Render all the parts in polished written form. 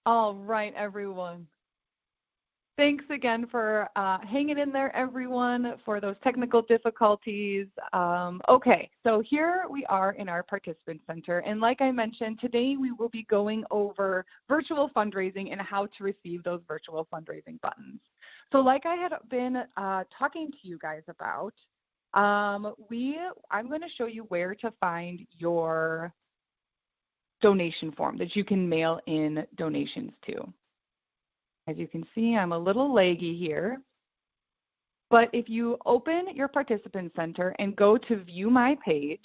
All right, everyone. Thanks again for hanging in there, everyone, for those technical difficulties. Okay, so here we are in our participant center. And like I mentioned, today we will be going over virtual fundraising and how to receive those virtual fundraising buttons. So like I had been talking to you guys about, I'm going to show you where to find your donation form that you can mail in donations to. As you can see, I'm a little laggy here. But if you open your participant center and go to view my page,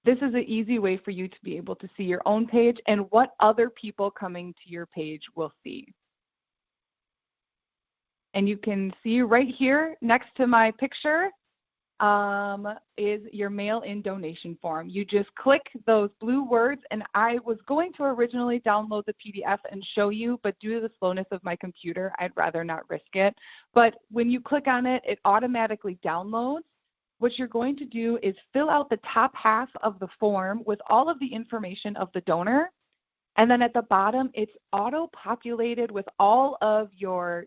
this is an easy way for you to be able to see your own page and what other people coming to your page will see. And you can see right here next to my picture is your mail-in donation form. You just click those blue words, and I was going to originally download the PDF and show you, but due to the slowness of my computer, I'd rather not risk it. But when you click on it, it automatically downloads. What you're going to do is fill out the top half of the form with all of the information of the donor, and then at the bottom, it's auto-populated with all of your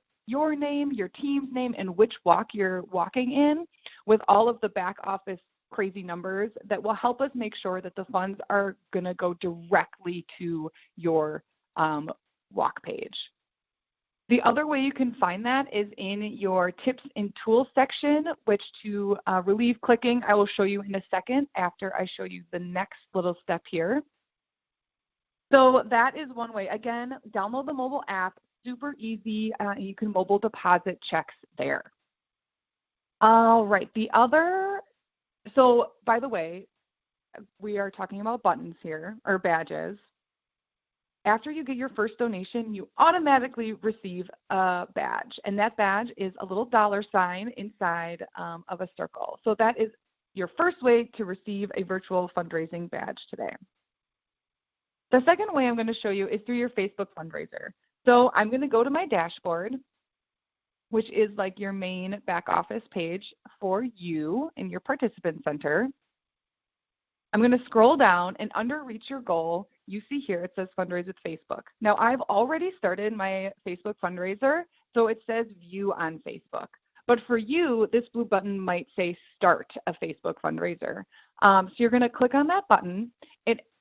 name, your team's name, and which walk you're walking in, with all of the back office crazy numbers that will help us make sure that the funds are going to go directly to your walk page. The other way you can find that is in your tips and tools section, which to relieve clicking, I will show you in a second after I show you the next little step here. So that is one way. Again, download the mobile app, super easy. You can mobile deposit checks there. All right, so by the way, we are talking about buttons here, or badges. After you get your first donation, you automatically receive a badge, and that badge is a little $ inside of a circle. So that is your first way to receive a virtual fundraising badge today. The second way I'm going to show you is through your Facebook fundraiser. So I'm going to go to my dashboard, which is like your main back office page for you in your participant center. I'm going to scroll down, and under Reach Your Goal, you see here it says Fundraise with Facebook. Now, I've already started my Facebook fundraiser, so it says View on Facebook. But for you, this blue button might say Start a Facebook fundraiser. So you're going to click on that button.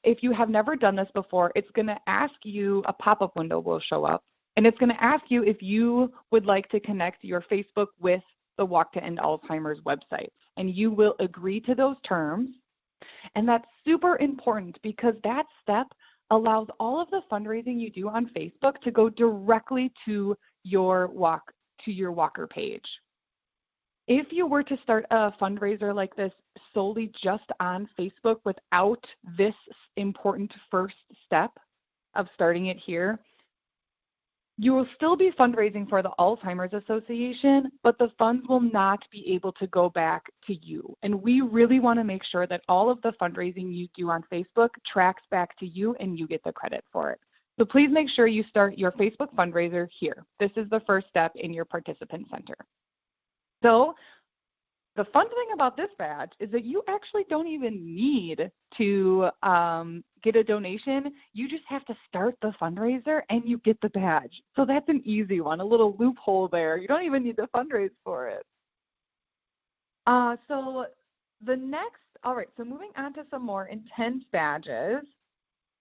If you have never done this before, it's going to ask you, a pop-up window will show up, and it's going to ask you if you would like to connect your Facebook with the Walk to End Alzheimer's website. And you will agree to those terms. And that's super important because that step allows all of the fundraising you do on Facebook to go directly to your Walker page. If you were to start a fundraiser like this solely just on Facebook without this important first step of starting it here, you will still be fundraising for the Alzheimer's Association, but the funds will not be able to go back to you. And we really want to make sure that all of the fundraising you do on Facebook tracks back to you and you get the credit for it. So please make sure you start your Facebook fundraiser here. This is the first step in your participant center. So the fun thing about this badge is that you actually don't even need to get a donation. You just have to start the fundraiser and you get the badge. So that's an easy one, a little loophole there. You don't even need to fundraise for it. So moving on to some more intense badges,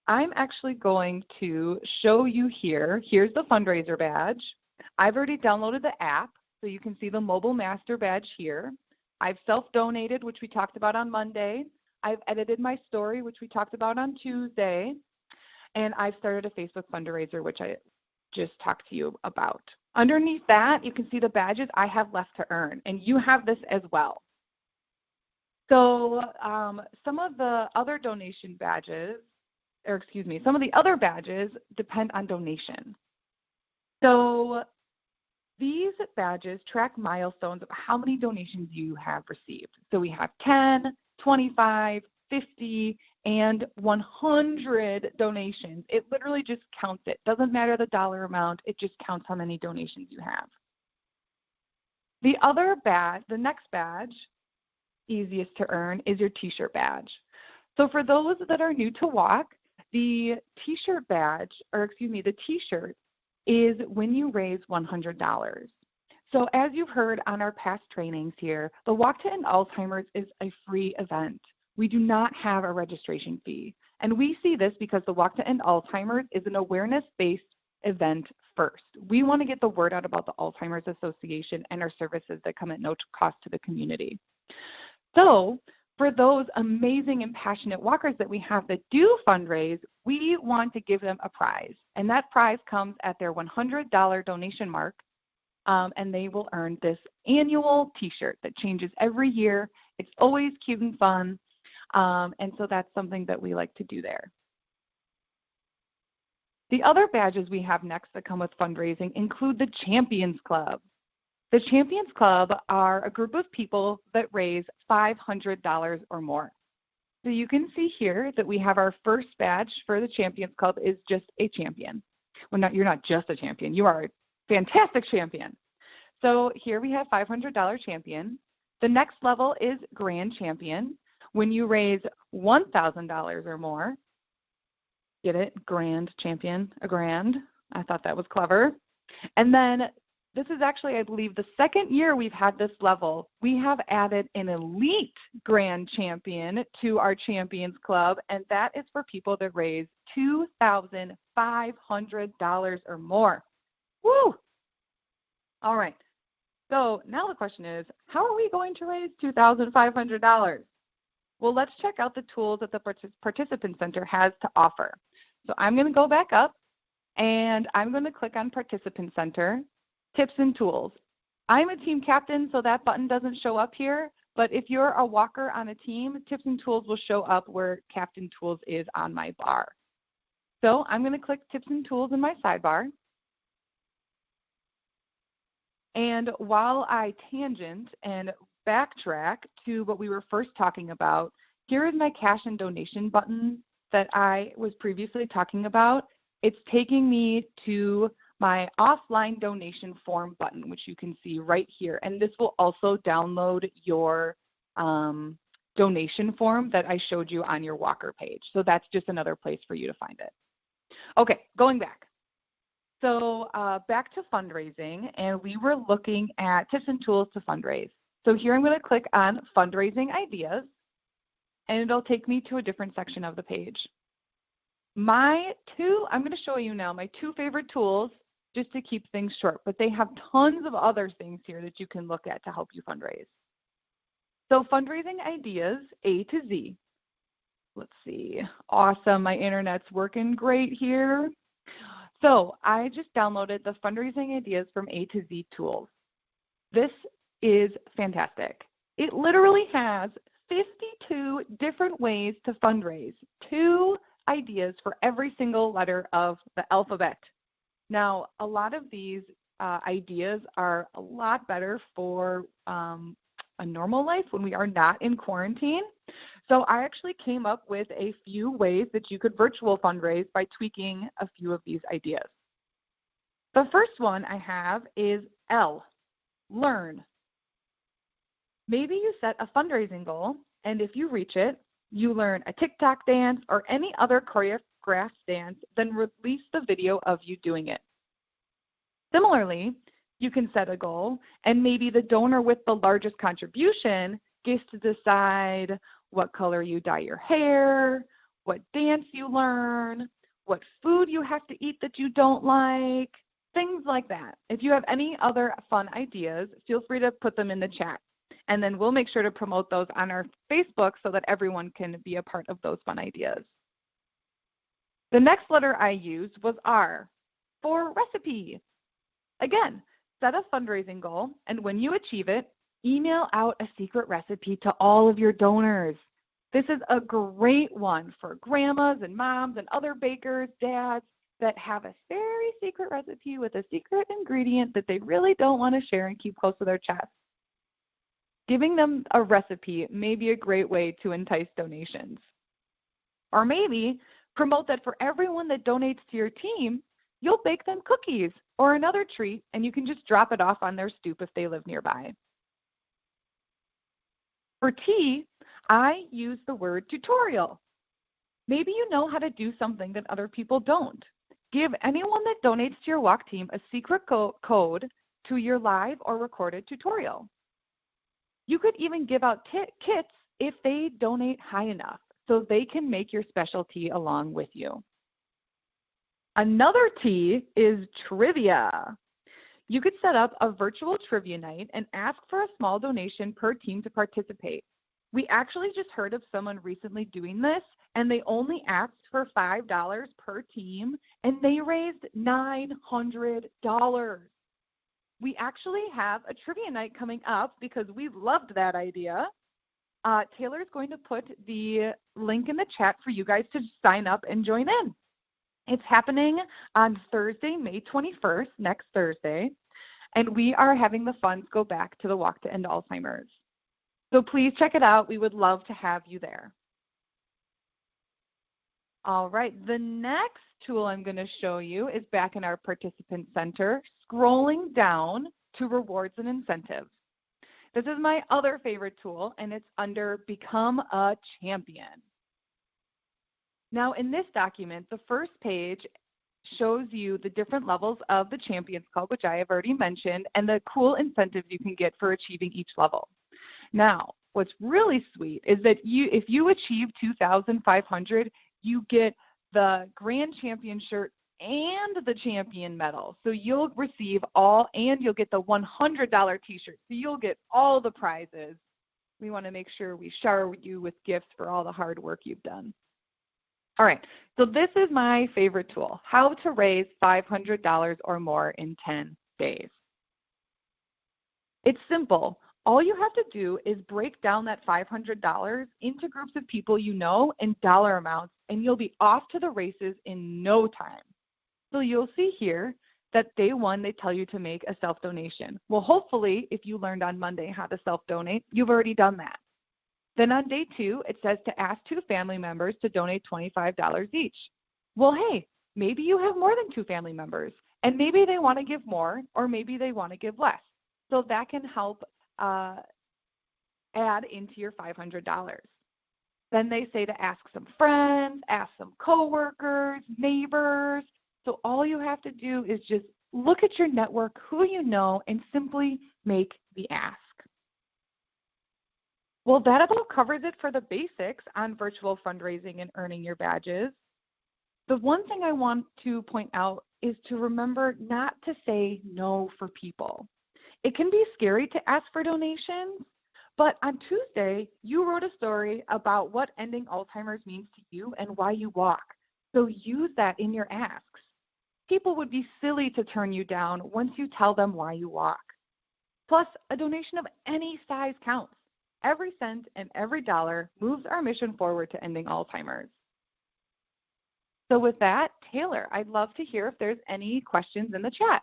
I'm actually going to show you here. Here's the fundraiser badge. I've already downloaded the app, so you can see the mobile master badge here. I've self-donated, which we talked about on Monday. I've edited my story, which we talked about on Tuesday. And I've started a Facebook fundraiser, which I just talked to you about. Underneath that, you can see the badges I have left to earn, and you have this as well. So some of the other badges depend on donation. So these badges track milestones of how many donations you have received. So we have 10, 25, 50, and 100 donations. It literally just counts it. Doesn't matter the dollar amount, it just counts how many donations you have. The next badge, easiest to earn, is your t-shirt badge. So for those that are new to walk, the t-shirt badge, the t-shirt is when you raise $100. So as you've heard on our past trainings here, the Walk to End Alzheimer's is a free event. We do not have a registration fee. And we see this because the Walk to End Alzheimer's is an awareness-based event first. We want to get the word out about the Alzheimer's Association and our services that come at no cost to the community. So for those amazing and passionate walkers that we have that do fundraise, we want to give them a prize. And that prize comes at their $100 donation mark, and they will earn this annual t-shirt that changes every year. It's always cute and fun, and so that's something that we like to do there. The other badges we have next that come with fundraising include the Champions Club. The Champions Club are a group of people that raise $500 or more. So you can see here that we have our first badge for the Champions Club is just a champion. Well, you're not just a champion. You are a fantastic champion. So here we have $500 champion. The next level is Grand Champion. When you raise $1,000 or more, get it? Grand Champion, a grand. I thought that was clever. And then this is actually, I believe, the second year we've had this level. We have added an elite Grand Champion to our Champions Club, and that is for people that raise $2,500 or more. Woo! All right. So now the question is, how are we going to raise $2,500? Well, let's check out the tools that the Participant Center has to offer. So I'm going to go back up, and I'm going to click on Participant Center. Tips and tools. I'm a team captain, so that button doesn't show up here, but if you're a walker on a team, tips and tools will show up where Captain Tools is on my bar. So I'm going to click tips and tools in my sidebar. And while I tangent and backtrack to what we were first talking about, here is my cash and donation button that I was previously talking about. It's taking me to my offline donation form button, which you can see right here. And this will also download your donation form that I showed you on your walker page. So that's just another place for you to find it. Okay, going back. So back to fundraising, and we were looking at tips and tools to fundraise. So here I'm going to click on Fundraising Ideas, and it'll take me to a different section of the page. I'm going to show you now my two favorite tools just to keep things short, but they have tons of other things here that you can look at to help you fundraise. So Fundraising Ideas, A to Z. Let's see. Awesome. My internet's working great here. So I just downloaded the Fundraising Ideas from A to Z tools. This is fantastic. It literally has 52 different ways to fundraise, 2 ideas for every single letter of the alphabet. Now, a lot of these ideas are a lot better for a normal life when we are not in quarantine. So I actually came up with a few ways that you could virtual fundraise by tweaking a few of these ideas. The first one I have is L, learn. Maybe you set a fundraising goal, and if you reach it, you learn a TikTok dance or any other choreographed dance, then release the video of you doing it. Similarly, you can set a goal, and maybe the donor with the largest contribution gets to decide what color you dye your hair, what dance you learn, what food you have to eat that you don't like, things like that. If you have any other fun ideas, feel free to put them in the chat. And then we'll make sure to promote those on our Facebook so that everyone can be a part of those fun ideas. The next letter I used was R, for recipe. Again, set a fundraising goal, and when you achieve it, email out a secret recipe to all of your donors. This is a great one for grandmas and moms and other bakers, dads that have a very secret recipe with a secret ingredient that they really don't want to share and keep close to their chest. Giving them a recipe may be a great way to entice donations. Or maybe promote that for everyone that donates to your team, you'll bake them cookies or another treat, and you can just drop it off on their stoop if they live nearby. For T, I use the word tutorial. Maybe you know how to do something that other people don't. Give anyone that donates to your walk team a secret code to your live or recorded tutorial. You could even give out kits if they donate high enough so they can make your specialty along with you. Another T is trivia. You could set up a virtual trivia night and ask for a small donation per team to participate. We actually just heard of someone recently doing this, and they only asked for $5 per team, and they raised $900. We actually have a trivia night coming up because we loved that idea. Taylor is going to put the link in the chat for you guys to sign up and join in. It's happening on Thursday, May 21st, next Thursday, and we are having the funds go back to the Walk to End Alzheimer's. So please check it out. We would love to have you there. All right, the next tool I'm going to show you is back in our participant center, scrolling down to rewards and incentives. This is my other favorite tool, and it's under Become a Champion. Now, in this document, the first page shows you the different levels of the Champions Club, which I have already mentioned, and the cool incentives you can get for achieving each level. Now, what's really sweet is that if you achieve 2,500, you get the Grand Champion shirt and the Champion medal. So you'll receive all, and you'll get the $100 t-shirt. So you'll get all the prizes. We want to make sure we shower you with gifts for all the hard work you've done. All right, so this is my favorite tool, how to raise $500 or more in 10 days. It's simple. All you have to do is break down that $500 into groups of people you know and dollar amounts, and you'll be off to the races in no time. So you'll see here that day one, they tell you to make a self-donation. Well, hopefully, if you learned on Monday how to self-donate, you've already done that. Then on day two, it says to ask 2 family members to donate $25 each. Well, hey, maybe you have more than 2 family members, and maybe they want to give more, or maybe they want to give less. So that can help add into your $500. Then they say to ask some friends, ask some coworkers, neighbors. So all you have to do is just look at your network, who you know, and simply make the ask. Well, that about covers it for the basics on virtual fundraising and earning your badges. The one thing I want to point out is to remember not to say no for people. It can be scary to ask for donations, but on Tuesday, you wrote a story about what ending Alzheimer's means to you and why you walk. So use that in your asks. People would be silly to turn you down once you tell them why you walk. Plus, a donation of any size counts. Every cent and every dollar moves our mission forward to ending Alzheimer's. So with that, Taylor, I'd love to hear if there's any questions in the chat.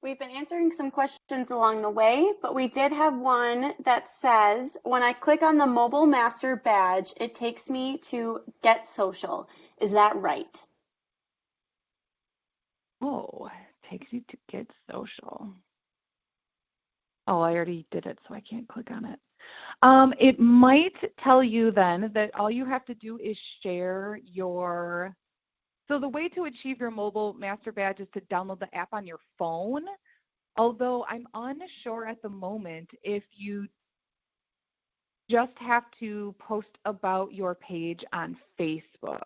We've been answering some questions along the way, but we did have one that says, when I click on the mobile master badge, it takes me to Get Social. Is that right? Oh, it takes you to Get Social. Oh, I already did it, so I can't click on it. It might tell you then that all you have to do is share your, so the way to achieve your mobile master badge is to download the app on your phone, although I'm unsure at the moment if you just have to post about your page on Facebook.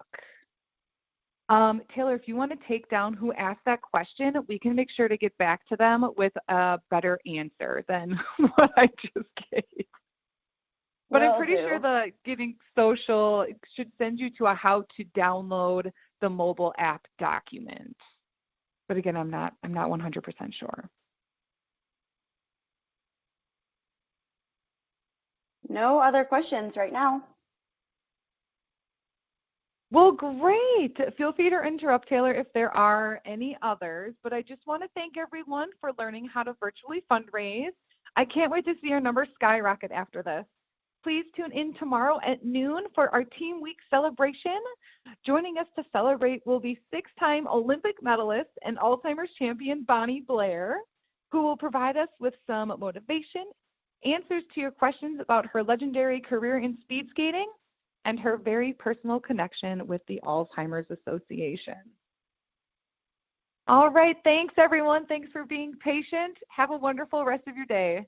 Taylor, if you want to take down who asked that question, we can make sure to get back to them with a better answer than what I just gave. But I'm pretty sure the Getting Social should send you to a how to download the mobile app document. But again, I'm not 100% sure. No other questions right now. Well, great. Feel free to interrupt, Taylor, if there are any others. But I just want to thank everyone for learning how to virtually fundraise. I can't wait to see our numbers skyrocket after this. Please tune in tomorrow at noon for our Team Week celebration. Joining us to celebrate will be 6-time Olympic medalist and Alzheimer's champion Bonnie Blair, who will provide us with some motivation, answers to your questions about her legendary career in speed skating, and her very personal connection with the Alzheimer's Association. All right, thanks everyone. Thanks for being patient. Have a wonderful rest of your day.